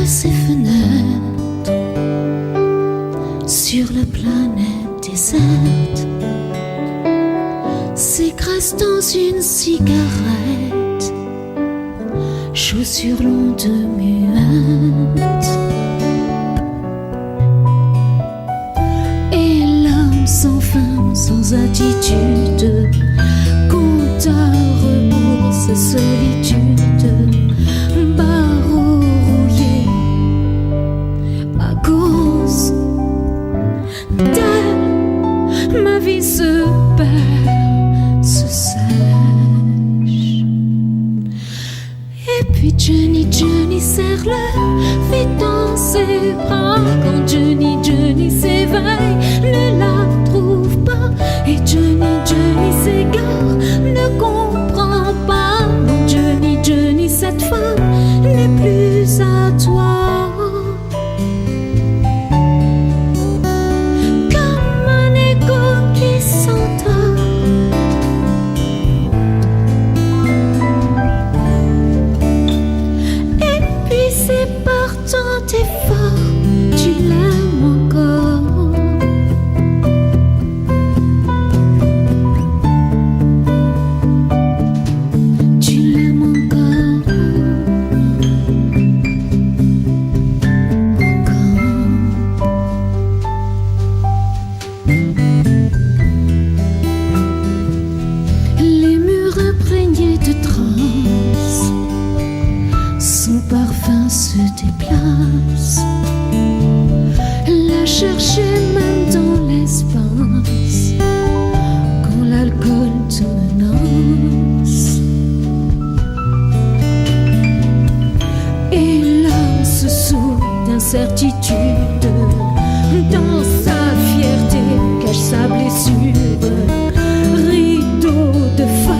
Ses fenêtres sur la planète déserte s'écrase dans une cigarette, chaussures longues muettes, et l'homme sans femme, sans attitude, compte à rebours sa solitude. Ma vie se perd, se sèche. Et puis Johnny serre le vide dans ses bras. Quand Johnny s'éveille, ne la trouve pas. Et Johnny s'égare, ne comprend pas. Non, Johnny, cette femme n'est plus à toi. Son parfum se déplace, la chercher même dans l'espace, quand l'alcool te menace. Et l'homme se saoule d'incertitude, dans sa fierté cache sa blessure, rideau de fer.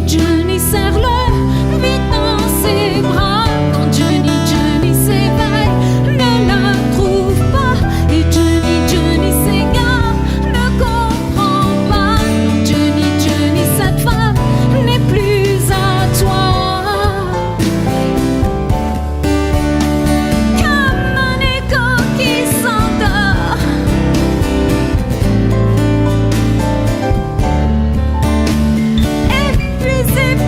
Johnny serre le vide dans ses bras. Quand Johnny s'éveille, ne la trouve pas. Et Johnny s'égare, ne comprend pas. Non, Johnny, cette femme n'est plus à toi. Comme un écho qui s'endort. Et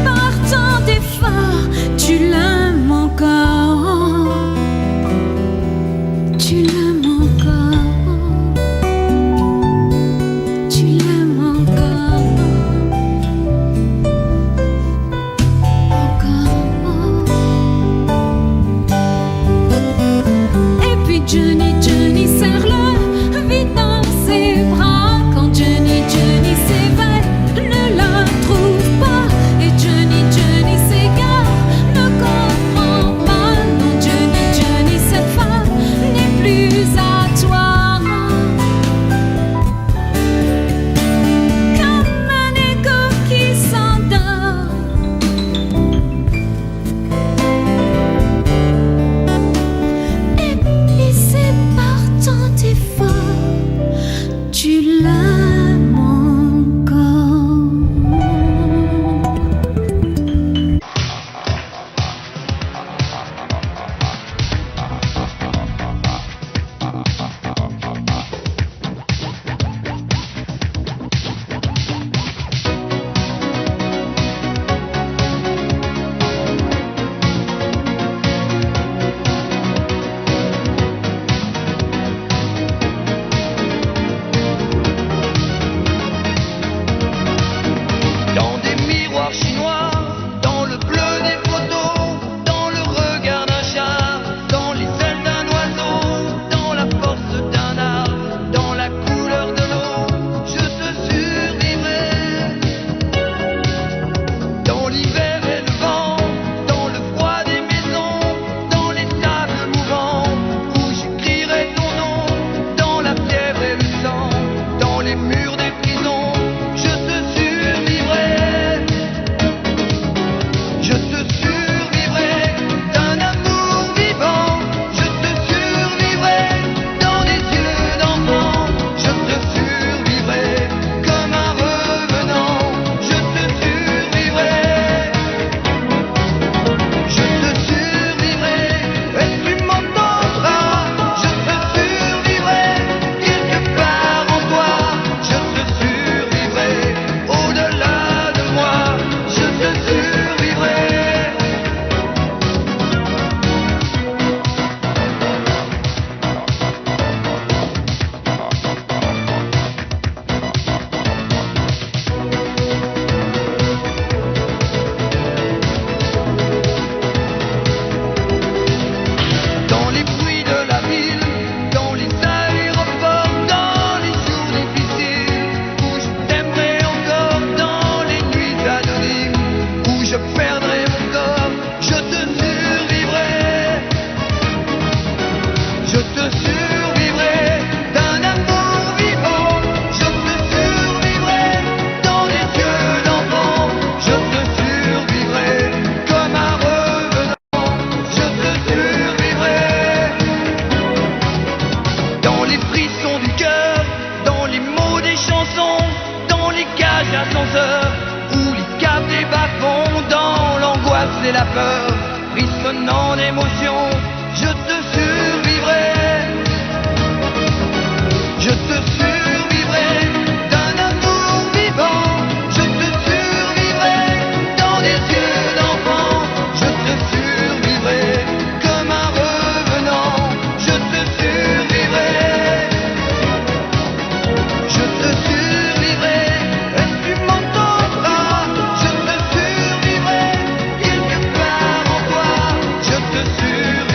par tant d'efforts, tu l'aimes encore. Tu l'aimes encore. Tu l'aimes encore. Encore. Et puis Johnny serre le vide dans ses bras. Quand Johnny s'éveille, ne la trouve pas. Et Johnny s'égare, ne comprend pas. Non, Johnny, cette femme n'est plus à toi. Comme un écho qui s'endort. Et puis c'est et la peur, frissonnant d'émotion, je te survivrai. Je te survivrai d'un amour vivant. Je te survivrai dans des yeux d'enfant. Je te survivrai comme un revenant. Je te survivrai. Je te survivrai et tu m'entendras. Je te survivrai quelque part en toi. Je te survivrai.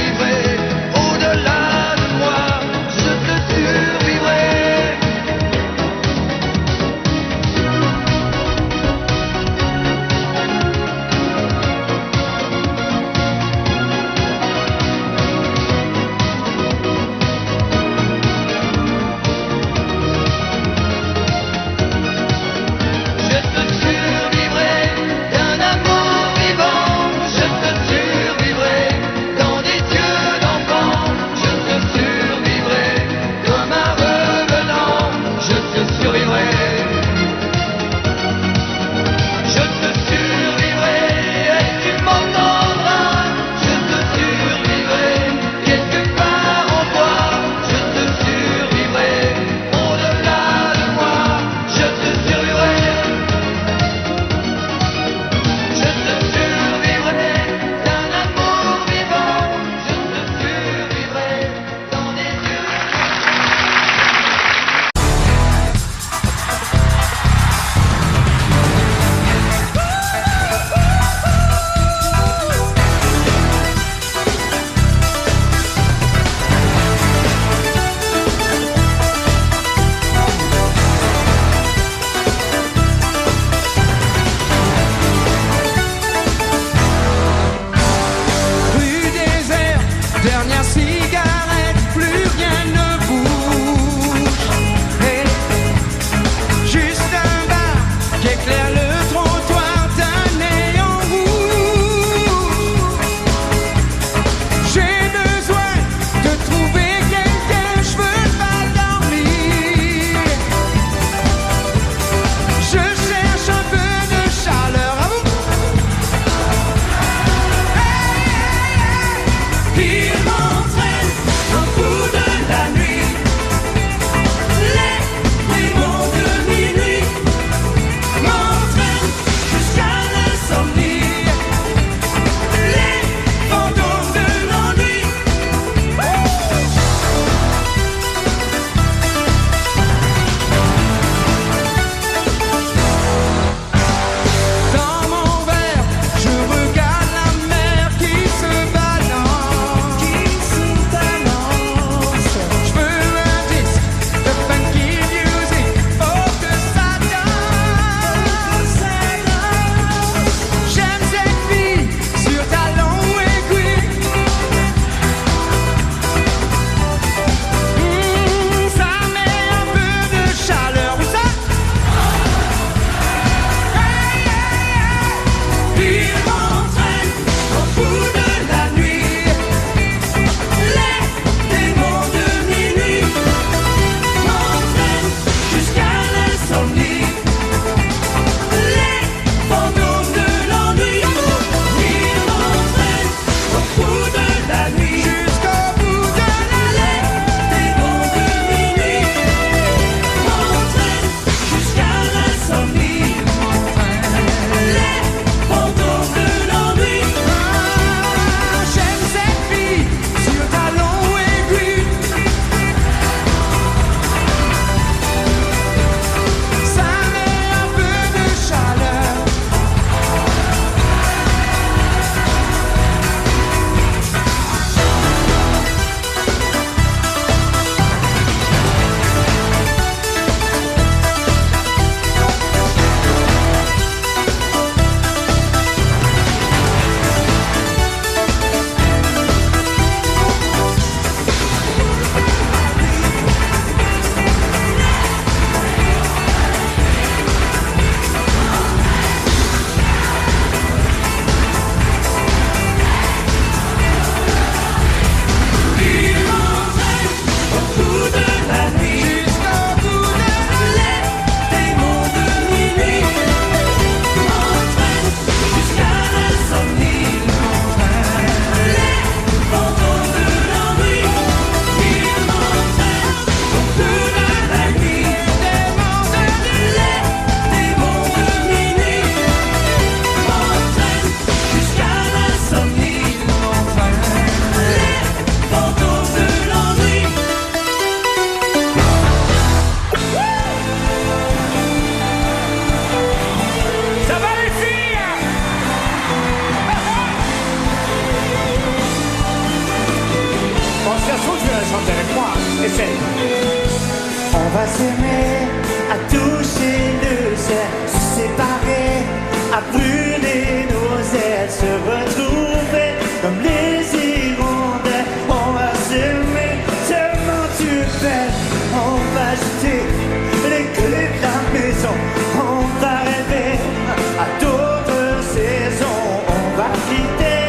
chanter avec moi. Essaye. On va s'aimer, à toucher le ciel, se séparer, à brûler nos ailes, se retrouver comme les hirondelles. On va s'aimer, tellement tu es belle. On va jeter les clés de la maison. On va rêver à d'autres saisons. On va quitter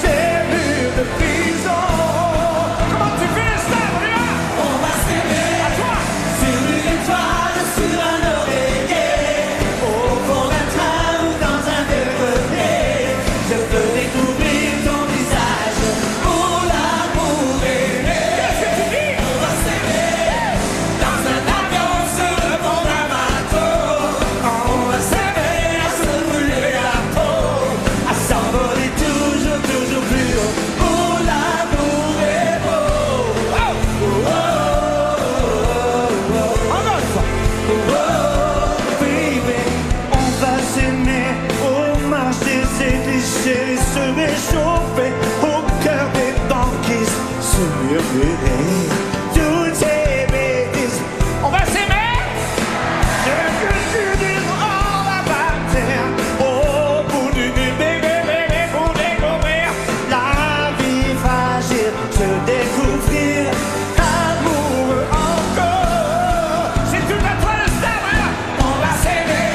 ces murs de prison. Comment tu fais ça, Maria? On va s'aimer à toi. Sur une étoile, sur un oreiller, au fond d'un train ou dans un grenier. Je peux découvrir ton visage pour l'amour aimé. Qu'est-ce que tu dis? On va s'aimer dans un avion sur le pont d'un bateau. On va s'aimer à se brûler la peau, à s'envoler toujours, toujours plus haut. Pour l'amour est beau. Oh, oh, oh, oh, oh. Encore une fois. Oh, baby, on va s'aimer aux marches des églises, se réchauffer au cœur des banquises, se murmurer toutes ces bêtises. On va s'aimer. Je veux que tu dises on va partir au bout du bébé pour découvrir la vie fragile, se découvrir amoureux encore. C'est tout à toi le star, hein? On va s'aimer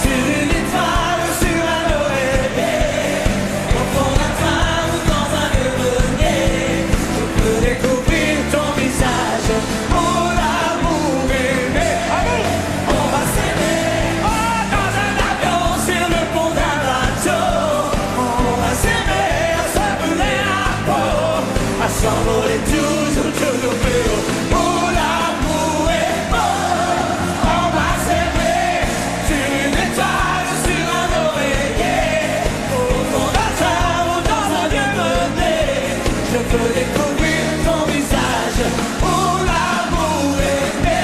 sur une étoile, sur un oreiller, au fond d'un train ou dans un grenier. Je peux découvrir ton visage pour l'amour aimé. Amour! On va s'aimer dans un avion sur le pont d'un bateau. On va s'aimer à se brûler la peau, à s'envoler toujours, toujours plus haut. Pour l'amour est beau. On va s'aimer sur une étoile, sur un oreiller, au fond d'un train ou dans un grenier. Je peux découvrir ton visage pour l'amour aimé.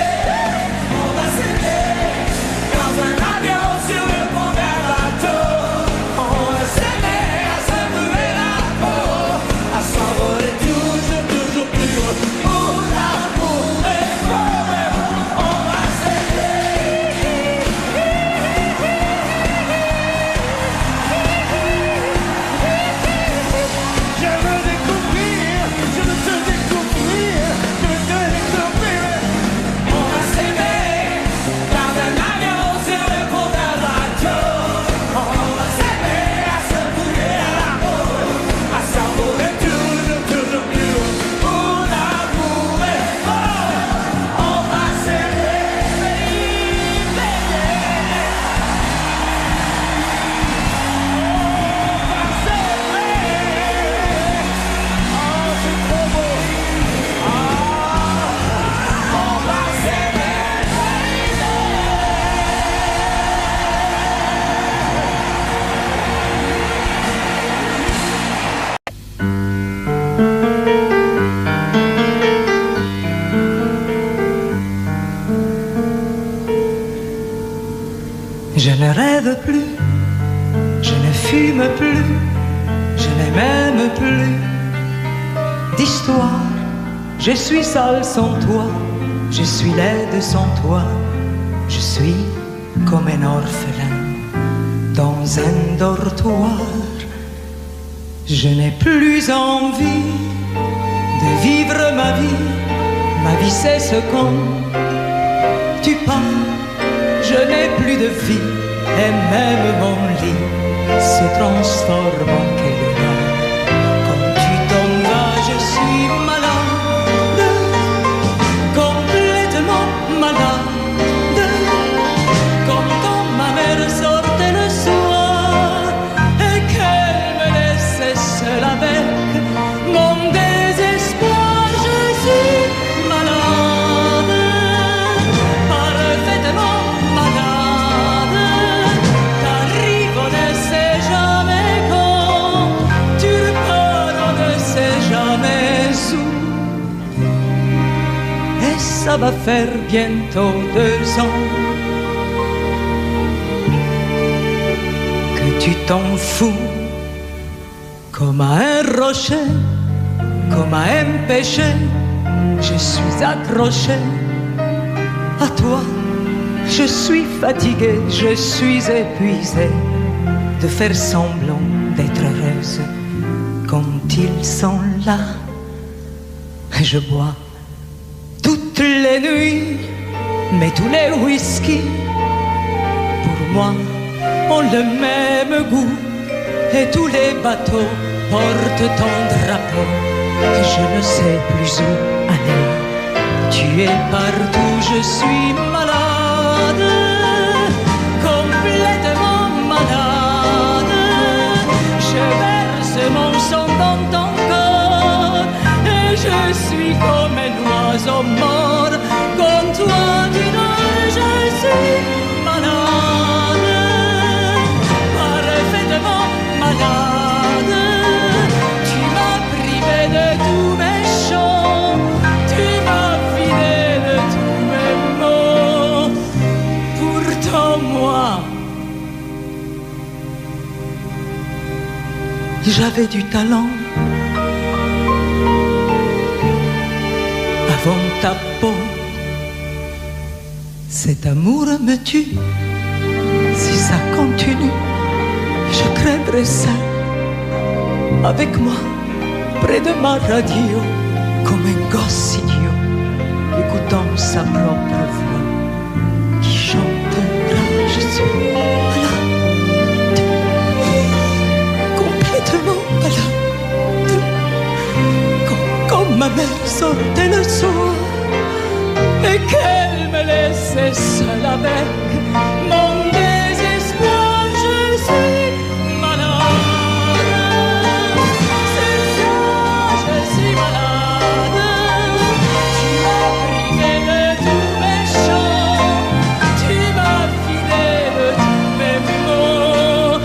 On va s'aimer dans un avion sur le pont d'un bateau. On va s'aimer à se brûler la peau, à s'envoler toujours, toujours plus haut. Pour l'amour est beau. On va s'aimer. Je veux découvrir, je veux te découvrir, je veux te découvrir. On va s'aimer dans un avion sur le pont d'un bateau. On va s'aimer à se brûler la peau, à s'envoler toujours, toujours plus haut. Pour l'amour est beau. On va s'aimer, baby. Je ne rêve plus, je ne fume plus, je n'ai même plus d'histoire. Je suis seul sans toi, je suis laide sans toi, je suis comme un orphelin dans un dortoir. Je n'ai plus envie de vivre ma vie cesse quand tu pars. Je n'ai plus de vie et même mon lit se transforme en quédard. Quand tu t'en vas, je suis malade, complètement malade. Comme quand ma mère sortait le soir et qu'elle me laissait seule avec mon désespoir. Je suis malade, parfaitement malade. T'arrives, on ne sait jamais quand, tu repars, on ne sait jamais où. Et ça va faire bientôt 2 ans que tu t'en fous, comme à un rocher, comme à un péché, je suis accroché à toi. Je suis fatiguée, je suis épuisée de faire semblant d'être heureuse quand ils sont là. Je bois toutes les nuits, mais tous les whisky pour moi ont le même goût. Et tous les bateaux portent ton drapeau. Et je ne sais plus où aller. Tu es partout, je suis malade, complètement malade. Je verse mon sang dans ton corps et je suis comme un oiseau mort. Comme toi tu dors, je suis malade, parfaitement malade. Tu m'as privé de tous mes chants, tu m'as vidé de tous mes mots. Pourtant moi, j'avais du talent. Avant ta peau, cet amour me tue. Si ça continue, je crèverai seul, avec moi, près de ma radio, comme un gosse idiot, écoutant sa propre voix, qui chantera. Je suis malade, complètement malade, comme ma mère sortait le soir et qu'elle me laissait seule avec mon désespoir. Je suis malade, c'est ça, je suis malade. Tu m'as privé de tous mes chants, tu m'as vidé de tous mes mots,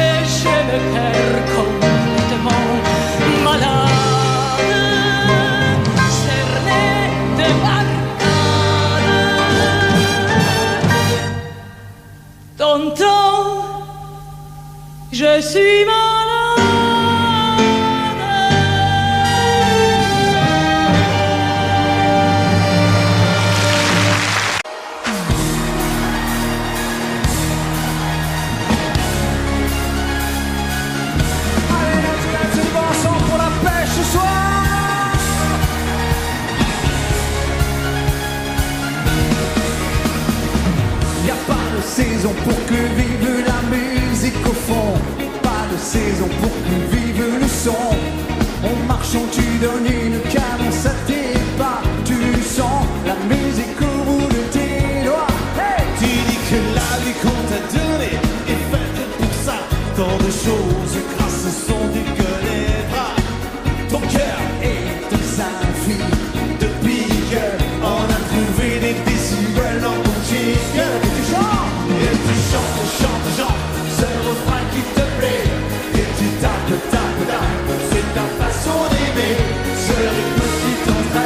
et j'ai le cœur complètement malade, cerné de barricades. Tonton, je suis malade. Allez, let's dance ensemble pour la pêche ce soir. Y a pas de saison pour que vive la musique au fond. Pas de saison pour que vive le son. En marchant tu donnes une cadence à tes pas. Tu sens la musique au bout de tes doigts. Hey, tu dis que la vie qu'on t'a donnée est faite pour ça. Tant de choses grâce au son du connaîtras. Ton cœur est un symphonie de pique. On a trouvé des décibels dans ton chic. Et tu chantes, chantes, ce refrain qui te plaît. Et tu tapes, tapes, tapes, c'est ta façon d'aimer. Ce rythme qui t'entraîne.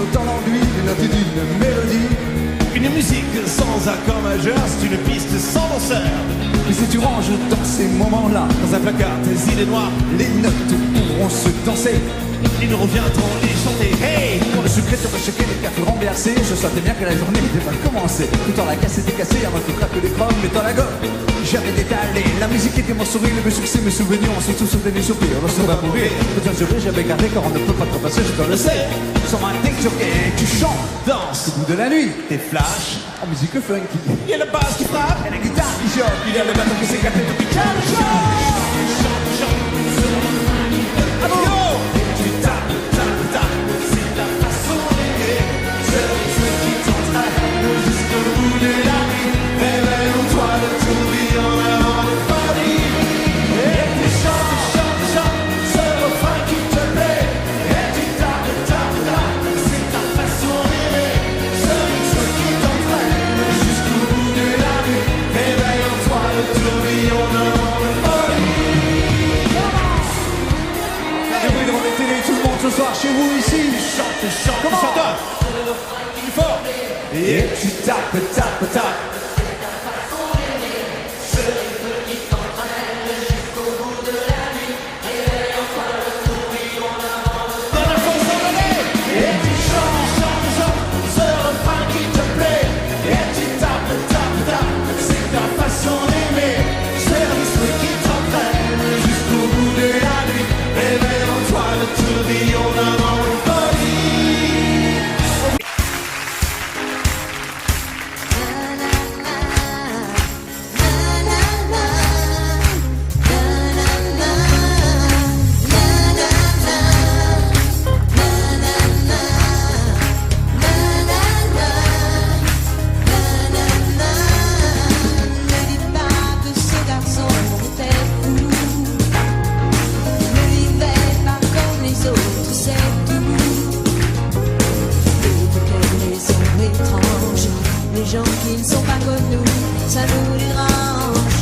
autant l'enduit d'une note et d'une mélodie. Une musique sans accord majeur, c'est une piste sans danseur. Mais si tu ranges dans ces moments-là, Dans un placard, tes idées noires, les notes pourront se danser. ils nous reviendront les chanter. Hey! Quand le sucré te choqué, les cafés renversés, je sentais bien que la journée était mal commencée. Tout en la casse était cassée, avant tout craque des chromes, mais dans la gomme. J'avais détalé, la musique était mon sourire, mes succès, mes souvenirs, ensuite tous sauté mes soupirs. Le son va mourir, besoin de sourire, j'avais gardé car on ne peut pas trop passer, je te le sais. Sur ma tête, tu chantes, Danse, au bout de la nuit, tes flashs. en musique funky. Il y a la basse qui frappe, Et la guitare qui choque, il y a le bateau qui s'éclate et tout qui chante, chante, chante. Yo! Tu tapes, tapes, tapes, c'est ta façon d'aimer. C'est ce qui t'entraîne jusqu'au bout de la nuit. Réveille-toi de tourbillon avant de folie. Et tu chantes, chantes, chantes, ce refrain qui te plaît. Et tu tapes, tapes, tapes, c'est ta façon d'aimer. C'est ce qui t'entraîne jusqu'au bout de la nuit. Réveille-toi de tourbillon avant de folie. Et oui, devant les télés, tout le monde ce soir chez vous ici. Chante, chante, Comment? chante. Plus fort. Et tu tapes, tapes, tapes. Dans la chanson donnée. Et tu chantes, chantes, chantes, ce refrain qui te plaît. Et tu tapes, tapes, tapes, c'est ta façon d'aimer. C'est le truc qui t'entraîne jusqu'au bout de la nuit. Réveille-toi le tourbillon avant une folie. Ne dites pas que ce garçon était fou. Ne vivait pas comme les autres, c'est tout. Et pour quelle raison étrange, les gens qui ne sont pas comme nous, ça nous dérange,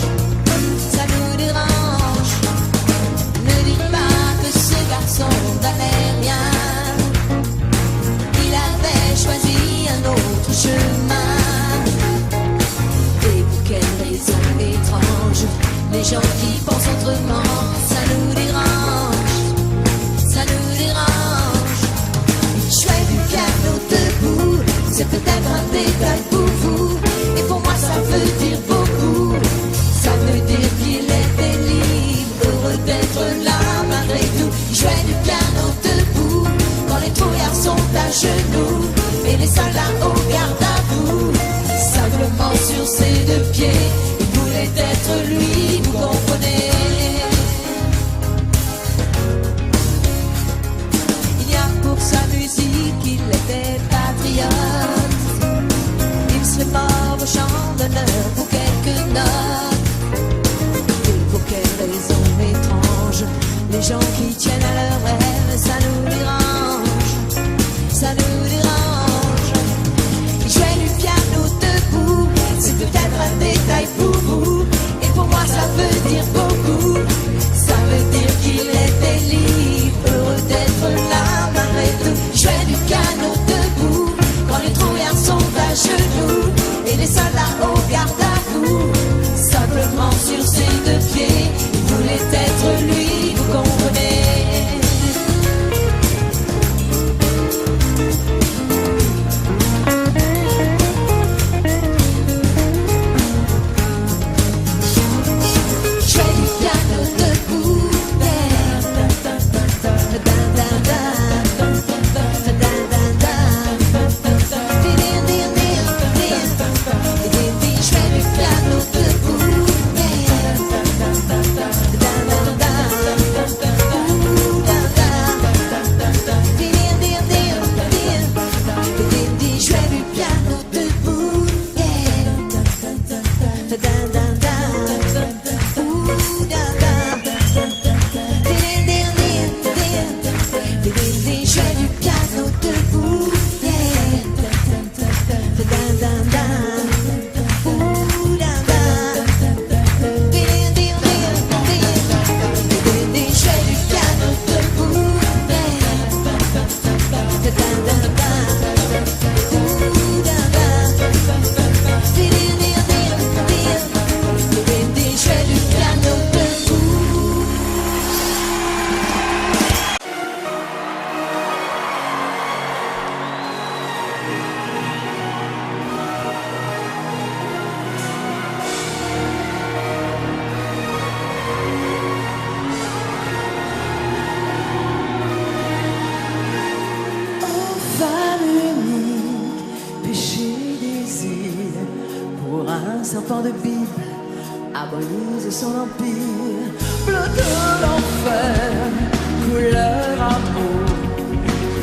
ça nous dérange. Ne dites pas que ce garçon n'avait rien. Il avait choisi un autre chemin. Et pour quelle raison étrange, les gens qui pensent autrement, ça nous dérange, ça nous dérange. Il jouait du piano debout, c'est peut-être un détail pour vous, et pour moi ça veut dire beaucoup. Ça veut dire qu'il était libre, heureux d'être là malgré tout. Il jouait du piano debout, quand les trouillards sont à genoux, et les soldats au garde à vous. Simplement sur ses deux pieds, il voulait être lui, vous comprenez. Il y a pour sa musique, il était patriote. Il serait mort au champ d'honneur pour quelques notes. Et pour quelle raison étrange, les gens qui tiennent à leurs rêves, ça nous dérange, ça nous dérange. Il jouait du piano debout, c'est peut-être un détail pour vous, et pour moi ça veut dire beaucoup. Ça veut dire qu'il était libre, heureux d'être là malgré tout. Il jouait du piano debout, quand les trouillards sont à genoux, et les soldats au garde à vous. Simplement sur ses deux pieds, il voulait être lui, vous comprenez. Jouait du piano debout, jouait du piano debout, jouait du piano debout, jouait du piano debout, jouait du piano debout, enfants de Bible a brisé son empire. Bleu de l'enfer, couleur amour,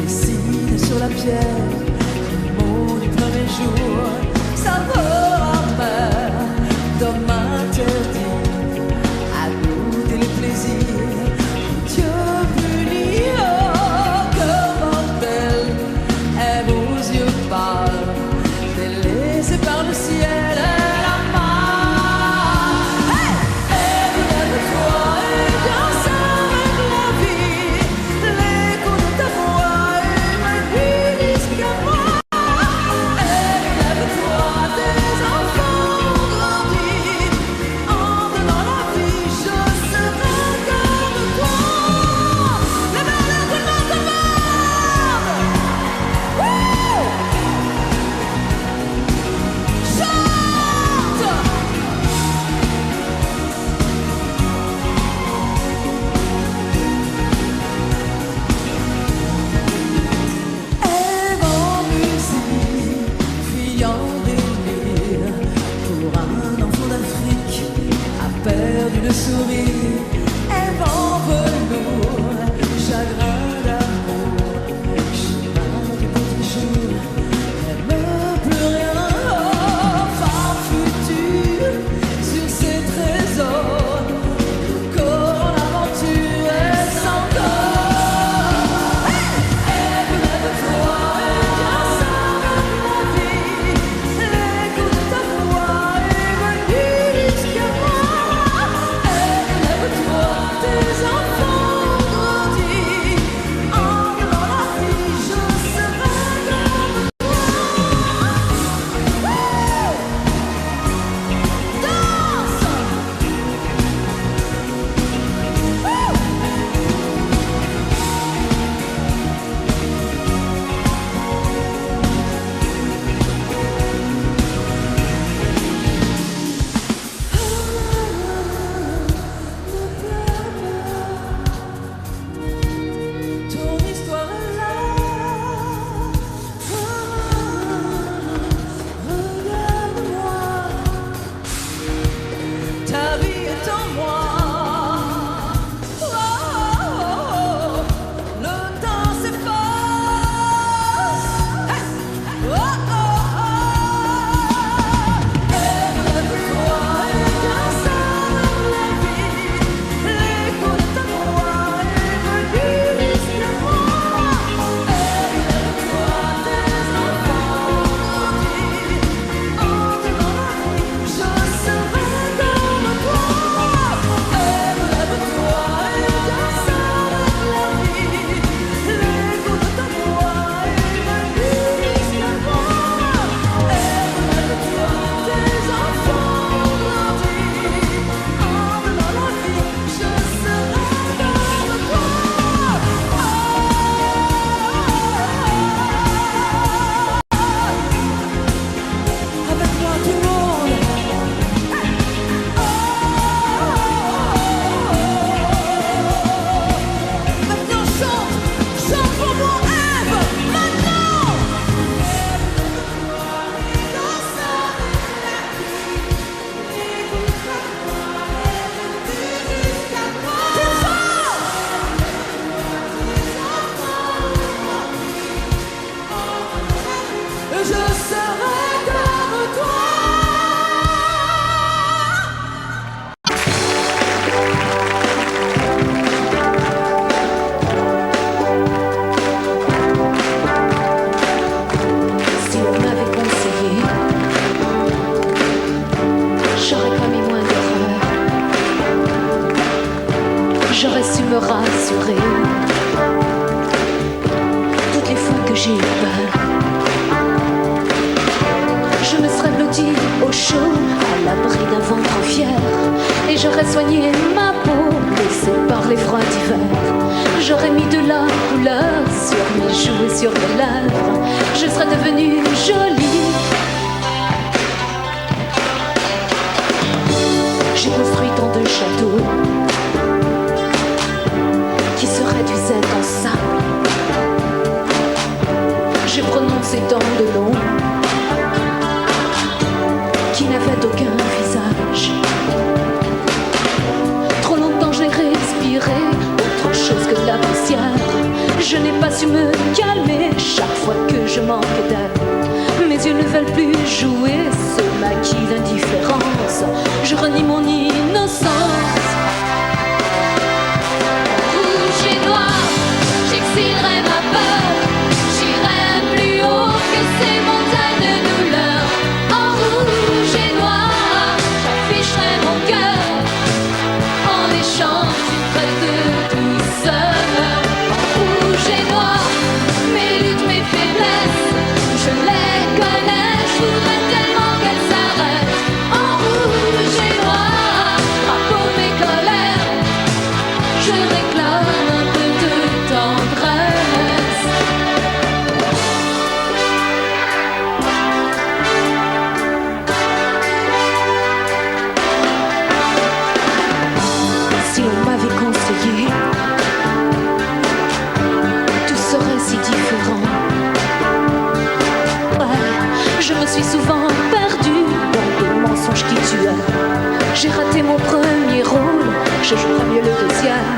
dessine sur la pierre les mots du premier jour. Saveur amer, d'homme interdit à goûter les plaisirs. Dieu punit, oh, que mortel aime aux yeux pâles, délaissé par le ciel. Le sourire est vent velours, chagrin d'amour, chemin du petit jour, n'aime plus rien. Oh, femme future sur ses trésors, le corps en aventure est sans corps. Elle rêve toi et bien s'arrête la vie, l'écho de ta voix est venu jusqu'à moi. Tes enfants grandis, en devant la vie, je serai comme toi. Danse. Ton histoire est là. Regarde-moi. Ta vie est en moi. Le temps s'efface. Rêve-toi et bien s'arrête la vie. L'écho de ta voix est venu jusqu'à moi. Rêve-toi, tes enfants grandis, en devant la vie, je serai comme toi. Rêve-toi et bien s'arrête la vie. L'écho de ta voix est venu jusqu'à moi. Rêve-toi, tes enfants grandis, en devant la vie, je serai comme toi. Avec moi tout le monde. Maintenant chante pour moi, Ève, maintenant. Plus fort. Je serai comme toi. Si on m'avait conseillé, j'aurais commis moins d'erreurs. J'aurais su me rassurer toutes les fois que j'ai eu peur. Je me serais blottie au chaud, à l'abri d'un ventre fier, et j'aurais soigné ma peau, laissée par les froids d'hiver. J'aurais mis de la couleur sur mes joues et sur mes lèvres. Je serais devenue jolie. J'ai construit tant de châteaux qui se réduisaient en sable. J'ai prononcé tant de noms qui n'avaient aucun manque d'air. Mes yeux ne veulent plus jouer ce maquis d'indifférence. Je renie mon innocence. Rouge et noir, j'exilerai ma peur. J'irai plus haut que ces montagnes de douleur. En rouge et noir, j'afficherai mon cœur. En échange d'une preuve de douceur. En rouge et noir, mes luttes, mes faiblesses, je les connais, je voudrais tellement qu'elles s'arrêtent. En rouge et noir, drapeau mes colères, je réclame un peu de tendresse. Si on m'avait conseillé, tout serait si différent. Ouais, je me suis souvent perdue dans des mensonges qui tuent. J'ai raté mon premier rôle, je jouerai mieux le deuxième.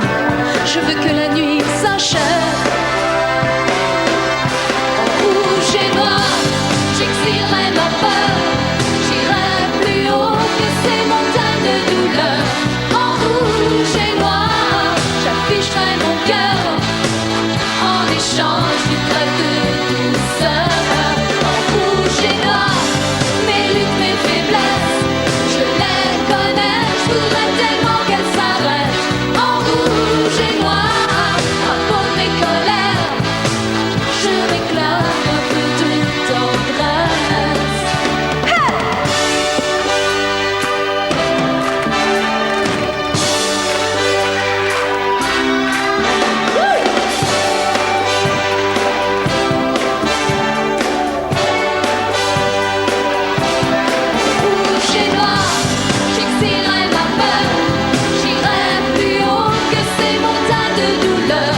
Je veux que la nuit s'achève. En rouge et noir, j'exilerai ma peur. J'irai plus haut que ces montagnes de douleur. En rouge et noir, j'afficherai mon cœur. En échange d'une trêve de douceur. En rouge et noir, mes luttes, mes faiblesses, je les connais, je voudrais tellement qu'elles s'arrêtent. En rouge et noir, drapeau de mes colères, je réclame un peu de tendresse. Rouge et noir, j'exilerai ma peur. J'irai plus haut que ces montagnes de douleur.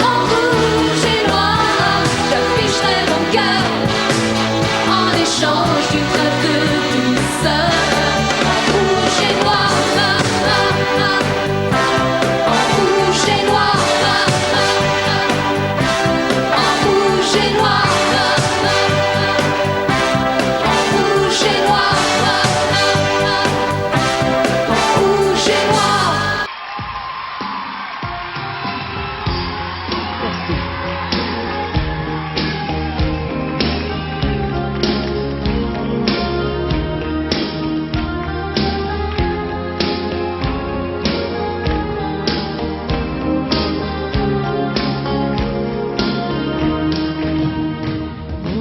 En rouge et noir, j'afficherai mon cœur. En échange d'une trêve de douceur. En rouge et noir, en rouge et noir, en rouge et noir, en rouge et noir, en rouge et noir.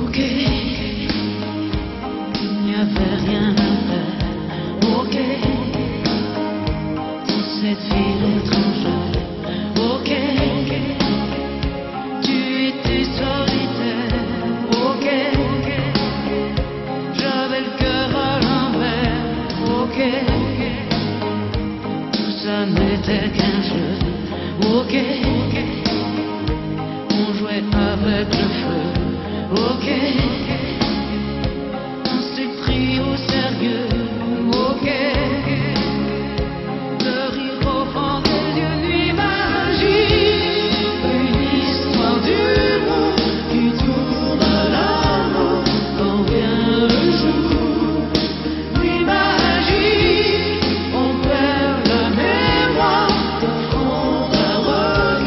Ok, il n'y avait rien à faire. Ok, dans cette ville étrangère. Ok, tu étais solitaire. Ok, j'avais le cœur à l'envers. Ok, tout ça n'était qu'un jeu. Ok, on jouait avec le feu. Ok, on s'est pris au sérieux. Ok, le rire au fond des yeux, nuit magique, une histoire d'humour qui tourne à l'amour quand vient le jour. Nuit magique, on perd la mémoire d'un front, d'un regard.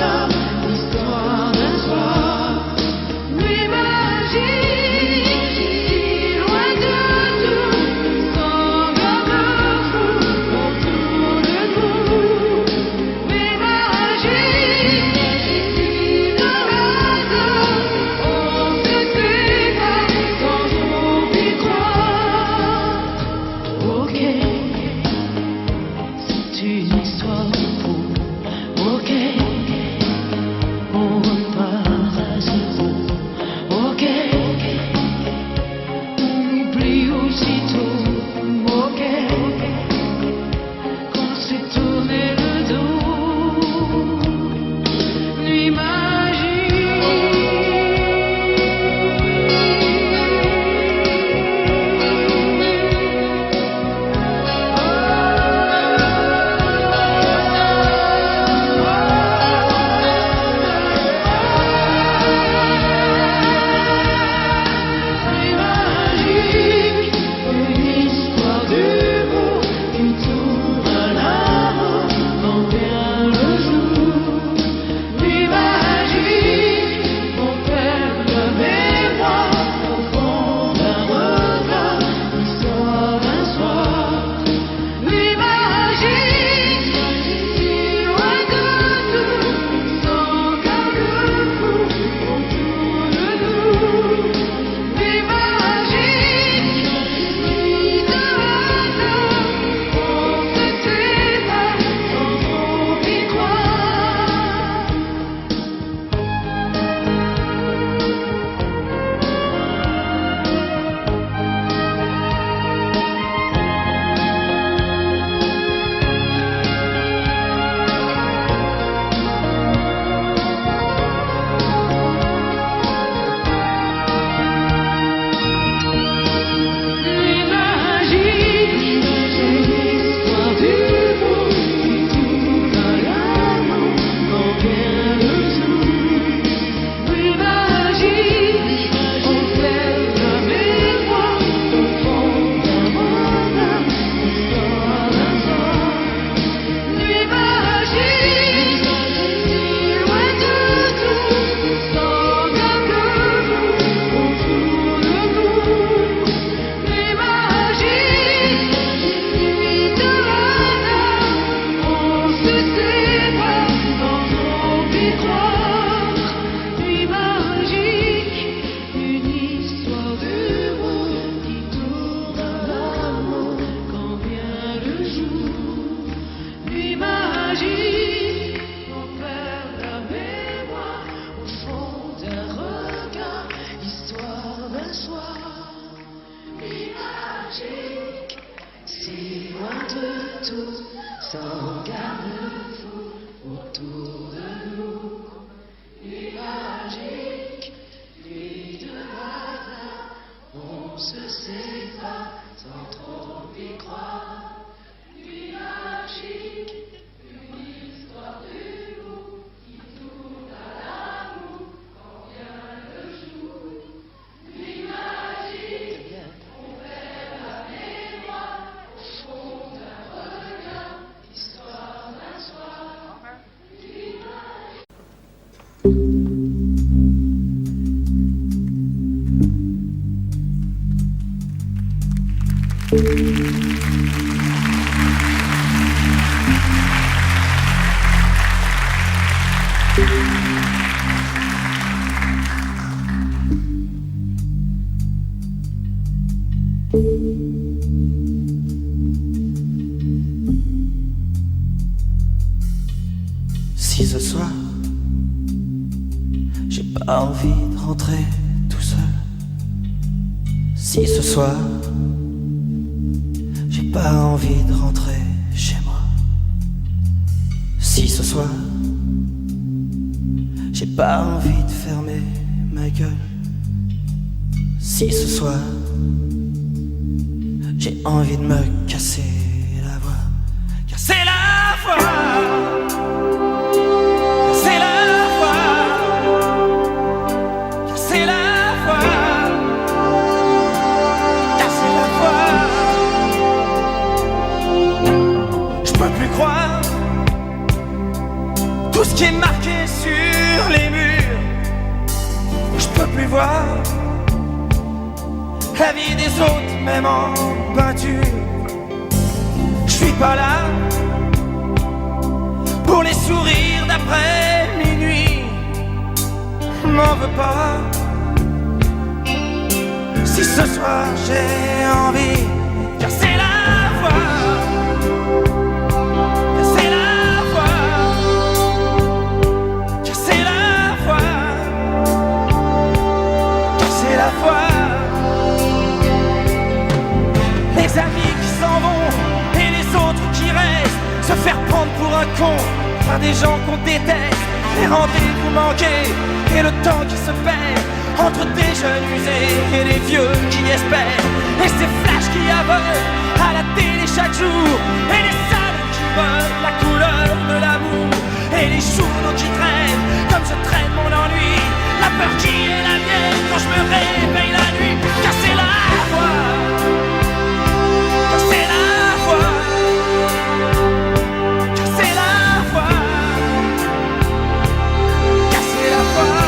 tous sans garde-fou autour de nous. Nuit magique, nuit de hasard, on se sépare sans trop y croire. Nuit magique, une histoire d'humour qui tourne à l'amour quand vient le jour. Nuit magique, on perd la mémoire au fond d'un regard, histoire d'un soir. Nuit magique. Si ce soir j'ai pas envie de rentrer tout seul, si ce soir j'ai pas envie de rentrer chez moi, si ce soir j'ai pas envie de fermer ma gueule, si ce soir j'ai envie de me casser la voix, casser la voix. Tout ce qui est marqué sur les murs, je peux plus voir la vie des autres, même en peinture. Je suis pas là pour les sourires d'après minuit. M'en veux pas si ce soir j'ai envie de casser la voix. Les amis qui s'en vont et les autres qui restent, se faire prendre pour un con par des gens qu'on déteste, les rendez-vous manqués et le temps qui se perd entre des jeunes usés et des vieux qui espèrent, et ces flashs qui aveuglent à la télé chaque jour, et les salles qui veulent la couleur de l'amour, et les journaux qui traînent comme je traîne mon ennui, la peur qui est la mienne quand je me réveille la nuit. Casser la voix, casser la voix, casser la voix, casser la voix.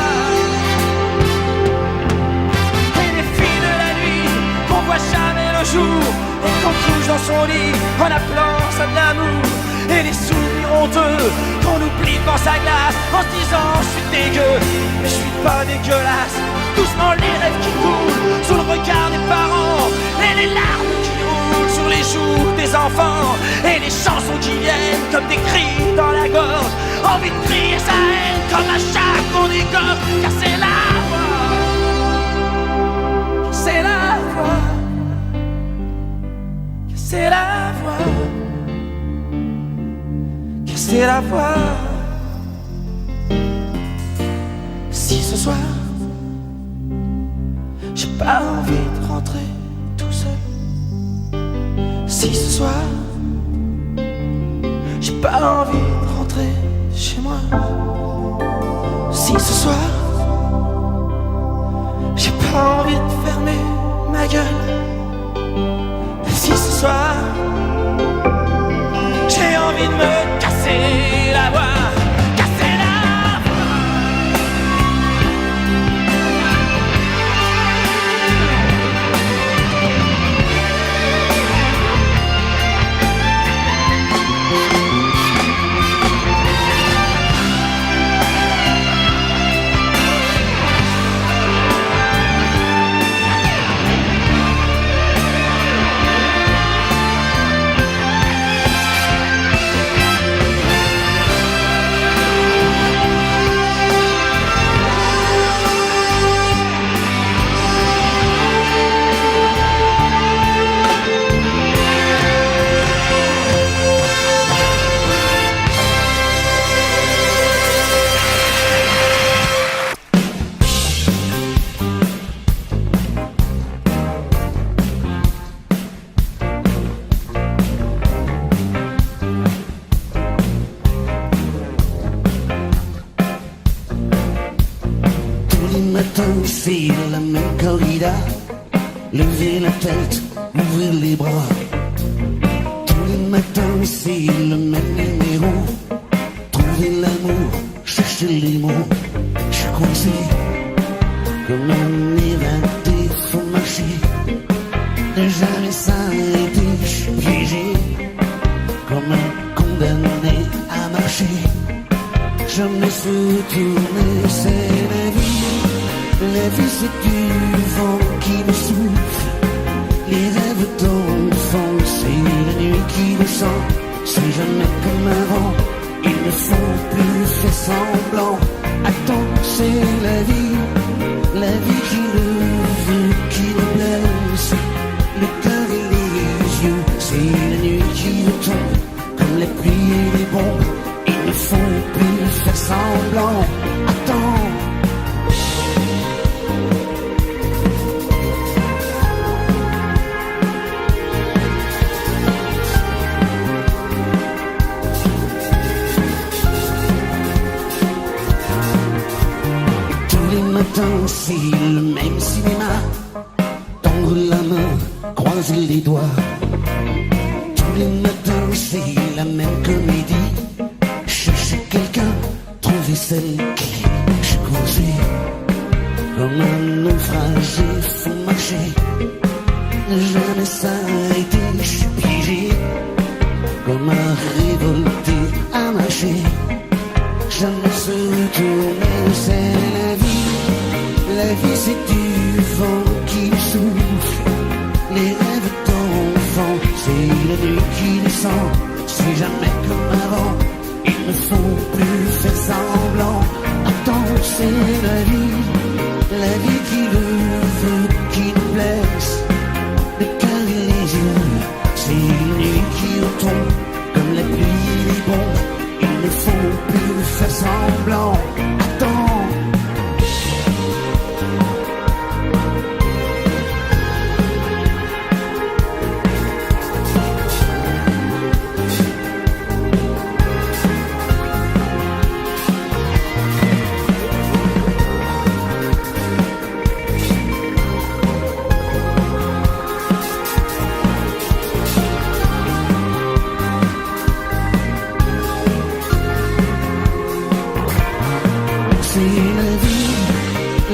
Et les filles de la nuit qu'on voit jamais le jour et qu'on couche dans son lit en appelant ça de l'amour. Et les sourires honteux qu'on oublie devant sa glace en se disant je suis dégueu, mais je suis pas dégueulasse. Doucement les rêves qui coulent sous le regard des parents, et les larmes qui roulent sur les joues des enfants, et les chansons qui viennent comme des cris dans la gorge, envie de crier sa haine comme à chaque qu'on dégorge. Casser la voix, casser la voix, casser la voix, casser la voix. Si ce soir j'ai pas envie de rentrer tout seul, si ce soir j'ai pas envie de rentrer chez moi, si ce soir j'ai pas envie de fermer ma gueule, si ce soir j'ai envie de me casser la voix. c'est la même corrida. Lever la tête, ouvrir les bras. Tous les matins, c'est le même numéro. Trouver l'amour, chercher les mots. Je suis coincé comme un éreinté, faut marcher. Jamais s'arrêter, je suis piégé comme un condamné à marcher. Jamais se tourner, c'est la vie. La vie c'est du vent qui me souffle. Les rêves d'enfant, c'est la nuit qui descend. C'est jamais comme avant, ils ne font plus faire semblant. Attends, c'est la vie qui le veut, qui le blesse. Le cœur et les yeux, c'est la nuit qui me tombe. Comme les pluies et les bombes, ils ne font plus faire semblant. Attends. C'est le même cinéma. Tendre la main, croiser les doigts. Tous les matins c'est la même comédie. Chercher quelqu'un, trouver celle qui je suis coincé comme un naufragé, faut marcher. Jamais s'arrêter, je suis piégé comme un révolté à marcher. Jamais se retourner, c'est la vie. La vie c'est du vent qui souffle. Les rêves d'enfant, c'est la nuit qui descend. C'est jamais comme avant, ils ne font plus faire semblant. Attends, c'est la vie qui le veut, qui nous blesse. Le cœur et les yeux, c'est la nuit qui retombe. Comme la pluie et les bombes, ils ne font plus faire semblant. Attends.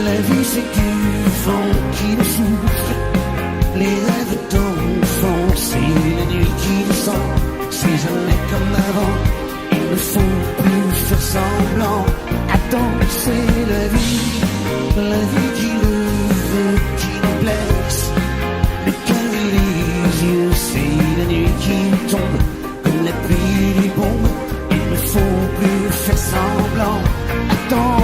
La vie c'est du vent qui me souffle. Les rêves d'enfant, c'est la nuit qui descend. C'est jamais comme avant, ils ne font plus faire semblant. Attends, c'est la vie qui le veut, qui nous blesse. Le cœur et les yeux, c'est la nuit qui tombe. Comme la pluie et les bombes, ils ne font plus faire semblant. Attends.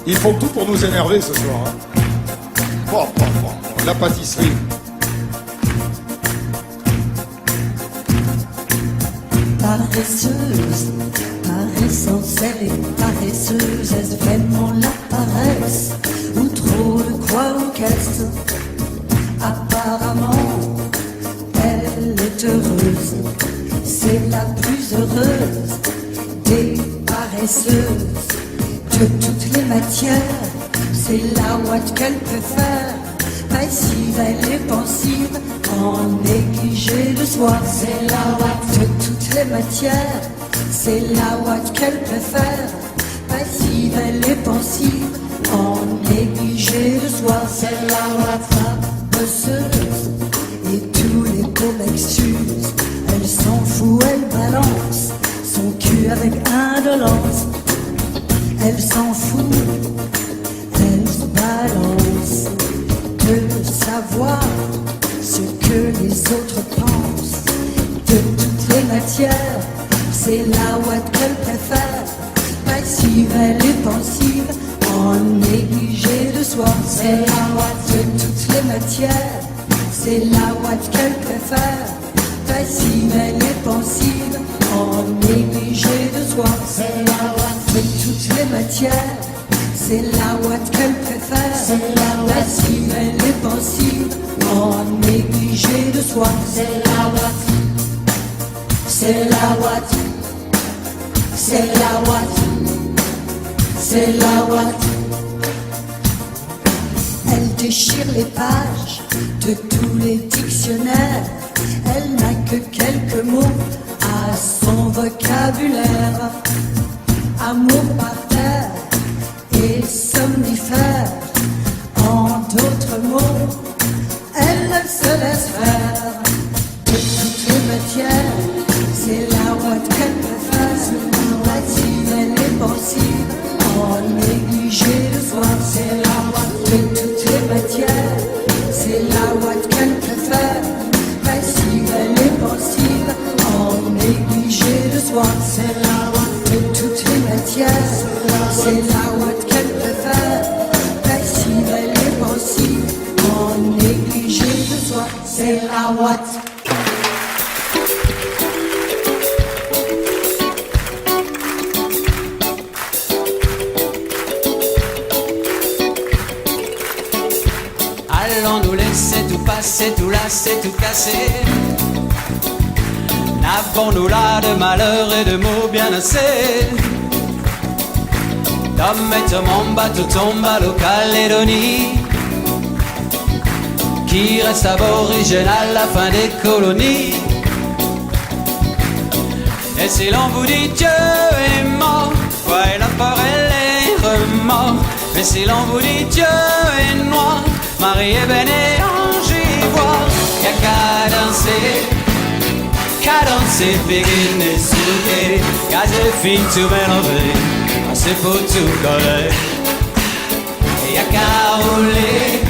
Ils font tout pour nous énerver ce soir. Hein. Bon, la pâtisserie. Paresseuse, paressence, elle est paresseuse. Est-ce vraiment la paresse ou trop de croix aux caisses? Apparemment, elle est heureuse. C'est la plus heureuse des paresseuses. De toutes les matières, c'est la ouate qu'elle préfère. Passive, elle est pensive, en négligé de soi. C'est la ouate de toutes les matières, c'est la ouate qu'elle préfère. Passive, elle est pensive, en négligé de soi. C'est la ouate bosseuse, et tous les beaux m'excusent. Elle s'en fout, elle balance son cul avec indolence. Elle s'en fout, elle se balance de savoir ce que les autres pensent. De toutes les matières, c'est la ouate qu'elle préfère. Passive, elle est pensive, en négligé de soi. C'est la ouate de toutes les matières, c'est la ouate qu'elle préfère. Passive, elle est pensive, en négligé de soi. C'est la ouate de toutes les matières, c'est la ouate qu'elle préfère. C'est la passive, elle est pensive, en négligé de soi. C'est la ouate, c'est la ouate, c'est la ouate, c'est la ouate. Elle déchire les pages de tous les dictionnaires. Elle n'a que quelques mots à son vocabulaire. Amour par terre et somnifère. En d'autres mots, elle se laisse faire. De toutes les matières, c'est la ouate qu'elle préfère. Passive, elle est pensive, en négligé de soi. C'est la ouate de toutes les matières, c'est la ouate qu'elle préfère. Passive, elle est pensive, en négligé de soi. C'est la ouate de toutes les matières, c'est la ouate qu'elle préfère. Passive, elle est pensive, en négligé de soi. C'est la ouate. Allons nous laisser tout passer, tout lasser, tout casser. N'avons-nous là de malheur et de mots bien assez? Tom et Tom, bateau tombe à l'O-Calédonie, qui reste aborigène à la fin des colonies. Et si l'on vous dit Dieu est mort, ouais, la peur et les remords. Mais si l'on vous dit Dieu est noir, Marie est belle et ange ivoire. Y'a qu'à danser, figuine et souquer. Y'a des filles tout mélangées, c'est pour tout coller. Y'a qu'à rouler,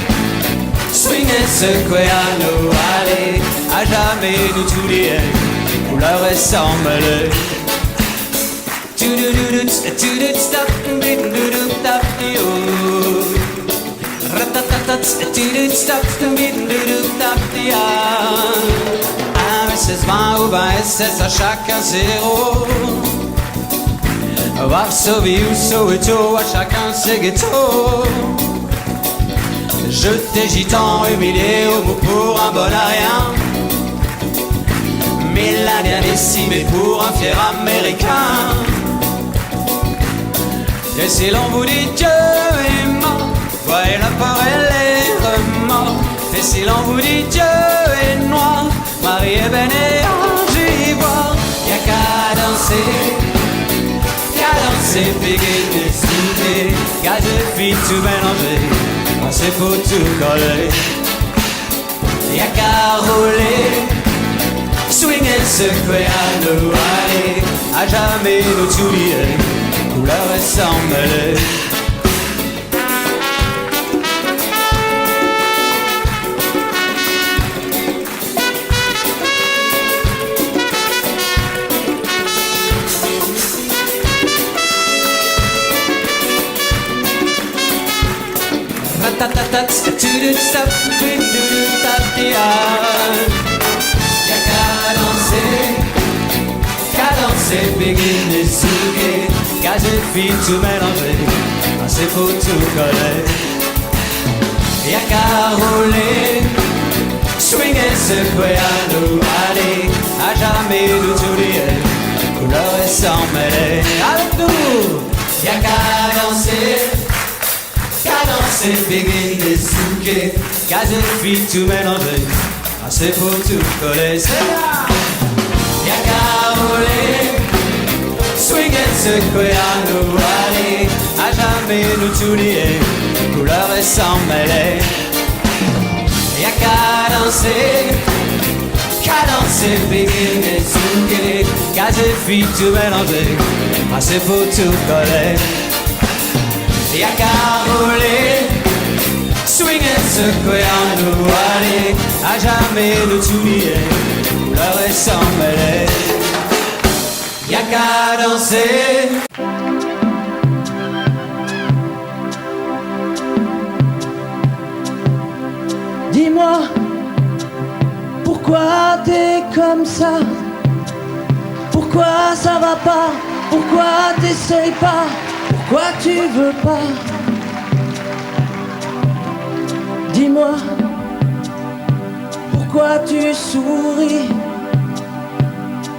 swinger, secouer à nous aller. À jamais nous tout lier, couleur et sans mêler. SS20 ou 20 SS à chacun zéro. Varsovie ou Soweto, à chacun ses ghettos. Jeté gitan, humilié au bout pour un bon à rien. Millénaire décimé pour un fier américain. Et si l'on vous dit Dieu est mort, voyez la peur et les remords. Et si l'on vous dit Dieu est noir, Marie est belle et ange ivoire. Y'a qu'à danser, piquer, discuter. Y'a des filles tout mélangées, c'est pour tout coller. Y'a qu'à rouler, swinger, secouer à nous aller. À jamais nous tout lier, couleur et sans mêler. Y'a qu'à danser, begin et souquer, qu'à fille tout mélanger, c'est pour tout coller. Y'a qu'à rouler, swinguer, secouer à nous aller, à jamais nous oublier, couleur et sans mêler. Avec nous, y'a qu'à danser, begin et souquer, qu'à fille tout mélanger, c'est pour tout coller. C'est là, y'a qu'à rouler, swinguer, secouer à nous aller, à jamais nous oublier, couleur et sans mêler. Y'a qu'à danser, begin et souquer, qu'à fille tout mélanger, c'est pour tout coller. Y'a qu'à rouler, swinguer, secouer à nous aller, à jamais nous oublier, couleur et sans mêler. Y'a qu'à danser. Dis-moi, pourquoi t'es comme ça? Pourquoi ça va pas? Pourquoi t'essayes pas? Pourquoi tu veux pas? Dis-moi, pourquoi tu souris?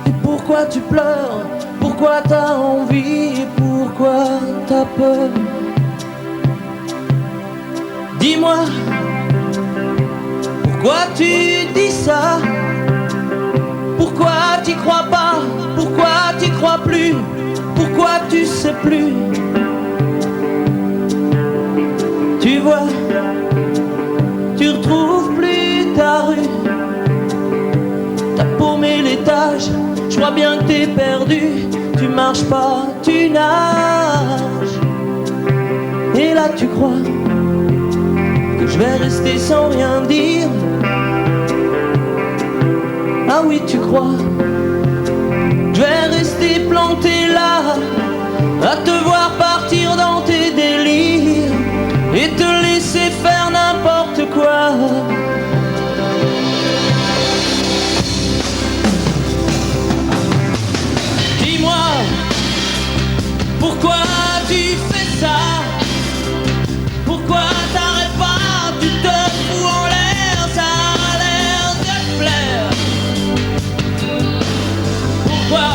Et pourquoi tu pleures? Pourquoi t'as envie? Et pourquoi t'as peur? Dis-moi, pourquoi tu dis ça? Pourquoi t'y crois pas? Pourquoi t'y crois plus? Pourquoi tu sais plus? Tu vois, tu retrouves plus ta rue. T'as paumé l'étage, je crois bien que t'es perdu. Tu marches pas, tu nages. Et là tu crois que je vais rester sans rien dire. Ah oui, tu crois que je vais rester planté là, à te voir partir dans tes délires et te laisser faire n'importe quoi. Dis-moi, pourquoi tu fais ça? Pourquoi t'arrêtes pas? Tu te fous en l'air, ça a l'air de te plaire. Pourquoi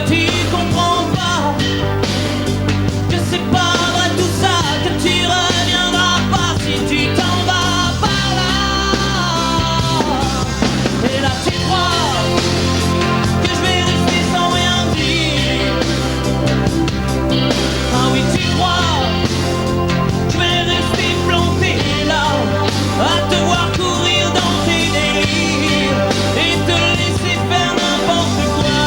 tu comprends pas que c'est pas vrai tout ça, que tu reviendras pas si tu t'en vas par là. Et là tu crois que je vais rester sans rien dire. Ah oui, tu crois que je vais rester planté là, à te voir courir dans tes délires et te laisser faire n'importe quoi.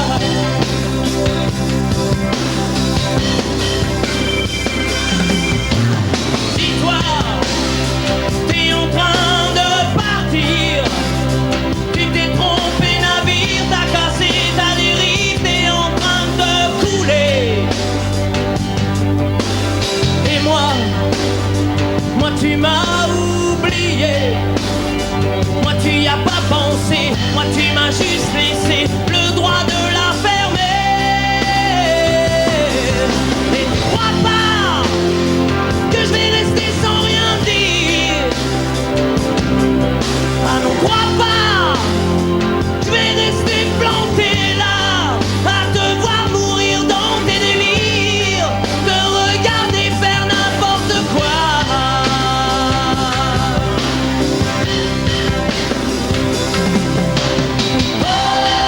Dis-toi, t'es en train de partir. Tu t'es trompé navire, t'as cassé ta dérive, t'es en train de couler. Et moi tu m'as oublié. Moi tu y as pas pensé. Moi tu m'as juste laissé le droit de la fermer. Et tu crois pas que je vais rester sans rien dire? Ah non, crois pas, je vais rester planté là, à te voir mourir dans tes délires, te regarder faire n'importe quoi. Oh,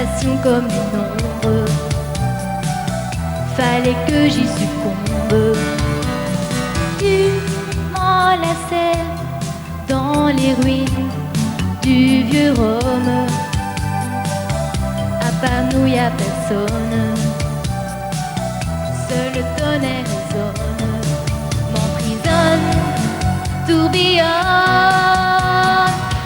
passion comme une ombre, fallait que j'y succombe. Tu m'enlaçais dans les ruines du vieux Rome. À part nous y a personne, seul le tonnerre résonne, m'emprisonne, tourbillonne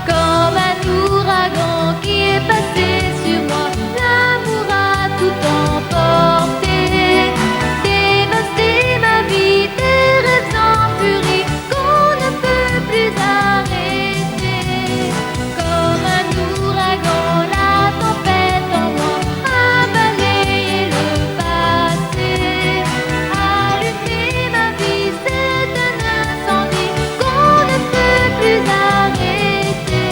comme un ouragan qui est passé sur moi. L'amour a tout emporté, dévasté ma vie, des rêves en furie qu'on ne peut plus arrêter. Comme un ouragan, la tempête en moi a balayé le passé. Allumer ma vie, c'est un incendie qu'on ne peut plus arrêter.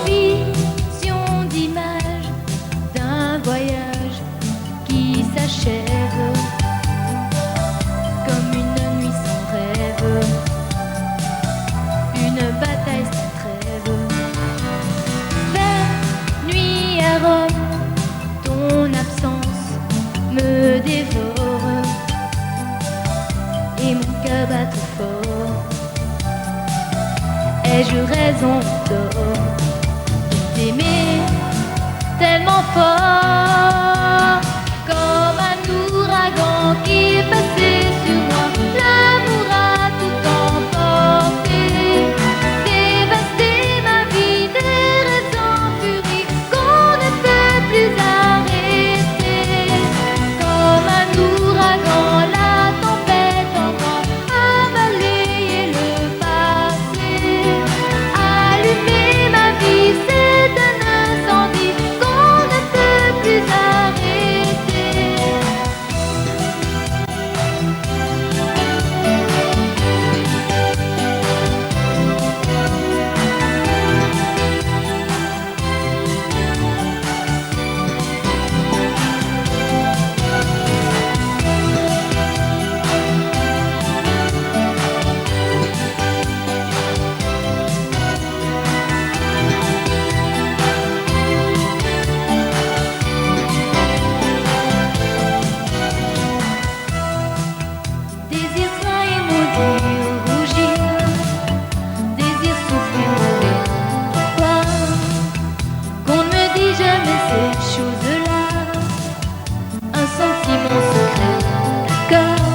Vision d'image d'un voyage qui s'achève comme une nuit sans rêve, une bataille sans trêve. Vers nuit à Rome, ton absence me dévore et mon cœur bat trop fort. Ai-je raison ou tort d'aimer tellement fort? Comme un ouragan qui est passé sur moi, l'amour a tout emporté, dévasté ma vie, des rêves en furie qu'on ne peut plus arrêter. Comme un ouragan, la tempête en moi a balayé le passé. Allumer ma vie, c'est un incendie qu'on ne peut plus arrêter. Désir sain et maudit rougir, désir souffrir mourir. Pourquoi qu'on ne me dit jamais ces choses-là? Un sentiment secret, d'accord,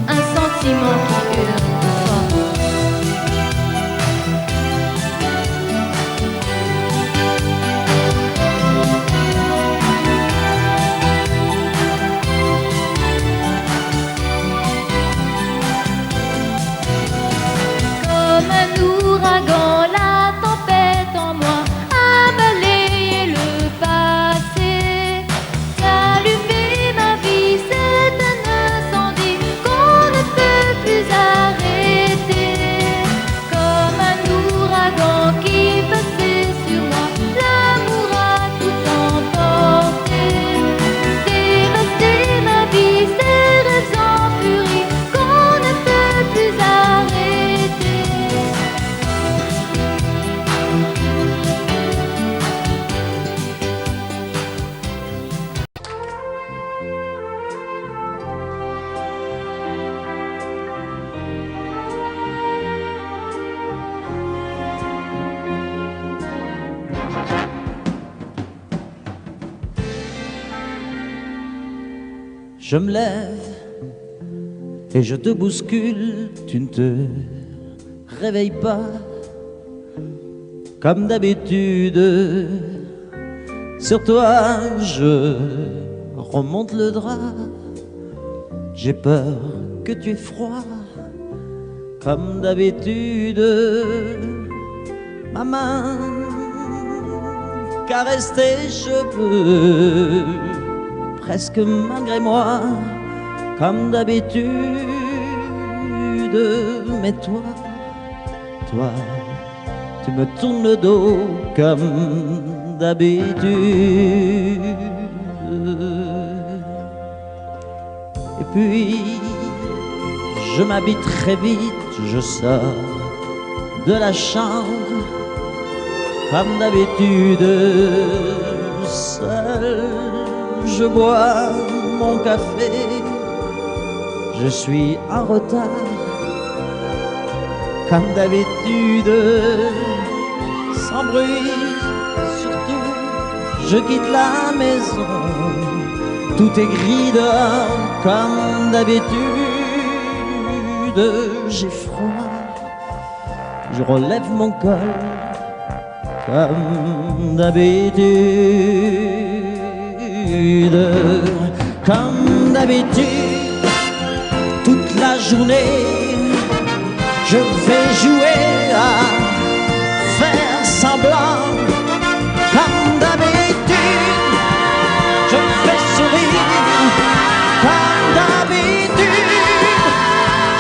un sentiment qui hurle fort. Comme un ouragan, la tempête en moi a balayé le passé. Allumer ma vie, c'est un incendie qu'on ne peut plus arrêter. Comme un ouragan qui passait sur moi, l'amour a tout emporté, dévasté ma vie, ces rêves en furie qu'on ne peut plus arrêter. Je me lève et je te bouscule, tu ne te réveilles pas comme d'habitude. Sur toi, je remonte le drap. J'ai peur que tu aies froid comme d'habitude. Ma main caresse tes cheveux, presque malgré moi, comme d'habitude. Mais toi, tu me tournes le dos comme d'habitude. Puis je m'habille très vite, je sors de la chambre, comme d'habitude, seul, je bois mon café, je suis en retard, comme d'habitude, sans bruit, surtout, je quitte la maison, tout est gris dehors, comme d'habitude, j'ai froid, je relève mon col, comme d'habitude, comme d'habitude, toute la journée, je vais jouer à faire semblant, comme d'habitude, je fais sourire, comme d'habitude,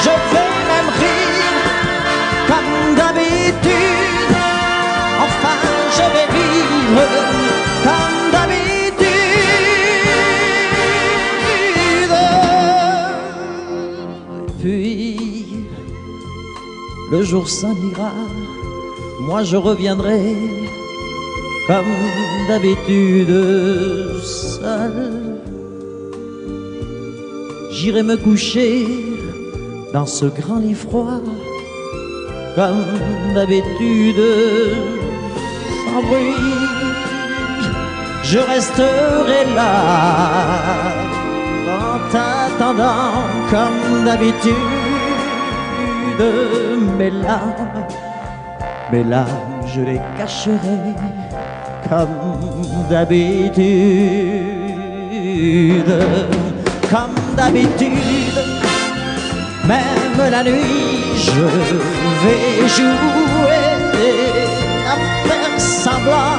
je vais même rire, comme d'habitude, enfin je vais vivre, comme d'habitude. Puis le jour s'en ira, moi je reviendrai, comme d'habitude, seul. J'irai me coucher dans ce grand lit froid, comme d'habitude, sans bruit. Je resterai là, en t'attendant, comme d'habitude. Mes larmes, je les cacherai, comme d'habitude, comme d'habitude. Même la nuit, je vais jouer à faire semblant.